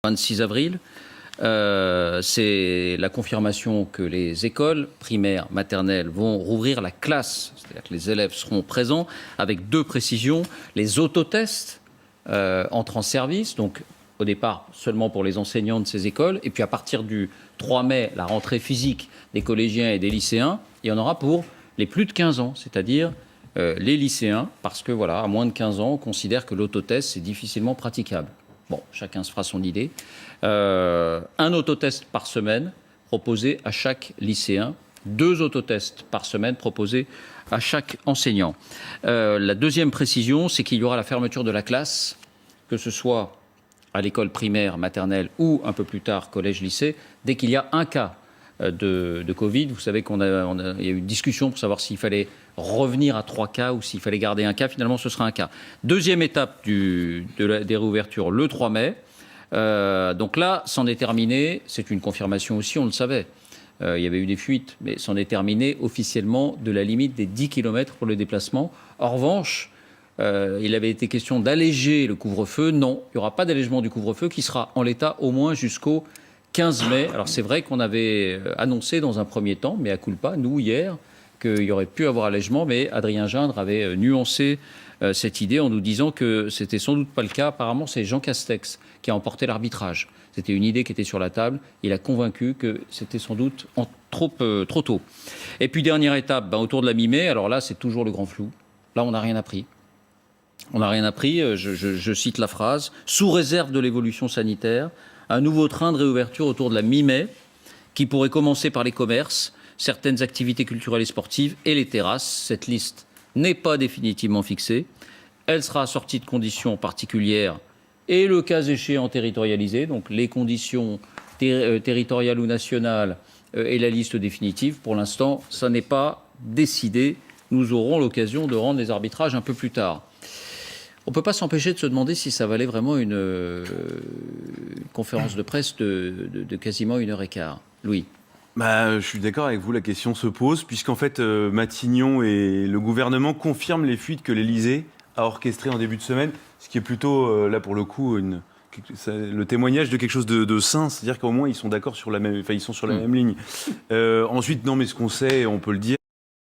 26 avril, c'est la confirmation que les écoles primaires, maternelles vont rouvrir la classe, c'est-à-dire que les élèves seront présents, avec deux précisions. Les autotests entrent en service, donc au départ seulement pour les enseignants de ces écoles, et puis à partir du 3 mai, la rentrée physique des collégiens et des lycéens, il y en aura pour les plus de 15 ans, c'est-à-dire les lycéens, parce que voilà, à moins de 15 ans, on considère que l'autotest, c'est difficilement praticable. Bon, chacun se fera son idée. Un autotest par semaine proposé à chaque lycéen, 2 autotests par semaine proposés à chaque enseignant. La deuxième précision, c'est qu'il y aura la fermeture de la classe, que ce soit à l'école primaire, maternelle ou un peu plus tard collège-lycée, dès qu'il y a un cas de Covid. Vous savez qu'il y a eu une discussion pour savoir s'il fallait revenir à 3 cas ou s'il fallait garder un cas. Finalement, ce sera un cas. Deuxième étape des réouvertures, le 3 mai. Donc là, c'en est terminé. C'est une confirmation aussi, on le savait. Il y avait eu des fuites, mais c'en est terminé officiellement de la limite des 10 km pour le déplacement. En revanche, il avait été question d'alléger le couvre-feu. Non, il n'y aura pas d'allègement du couvre-feu qui sera en l'état au moins jusqu'au 15 mai. Alors c'est vrai qu'on avait annoncé dans un premier temps, mais à culpa, nous hier, qu'il y aurait pu avoir allègement, mais Adrien Gindre avait nuancé cette idée en nous disant que c'était sans doute pas le cas. Apparemment, c'est Jean Castex qui a emporté l'arbitrage. C'était une idée qui était sur la table. Il a convaincu que c'était sans doute trop tôt. Et puis dernière étape, autour de la mi-mai. Alors là, c'est toujours le grand flou. Là, on n'a rien appris. On n'a rien appris. Je cite la phrase. Sous réserve de l'évolution sanitaire, un nouveau train de réouverture autour de la mi-mai qui pourrait commencer par les commerces, certaines activités culturelles et sportives et les terrasses. Cette liste n'est pas définitivement fixée. Elle sera assortie de conditions particulières et le cas échéant territorialisées, donc les conditions territoriales ou nationales et la liste définitive. Pour l'instant, ça n'est pas décidé. Nous aurons l'occasion de rendre des arbitrages un peu plus tard. On ne peut pas s'empêcher de se demander si ça valait vraiment une conférence de presse de quasiment 1h15. Louis. Je suis d'accord avec vous, la question se pose, puisqu'en fait, Matignon et le gouvernement confirment les fuites que l'Élysée a orchestrées en début de semaine, ce qui est plutôt, là pour le coup, le témoignage de quelque chose de sain, c'est-à-dire qu'au moins ils sont d'accord sur la même, ils sont sur la même ligne. Ensuite, non, mais ce qu'on sait, on peut le dire.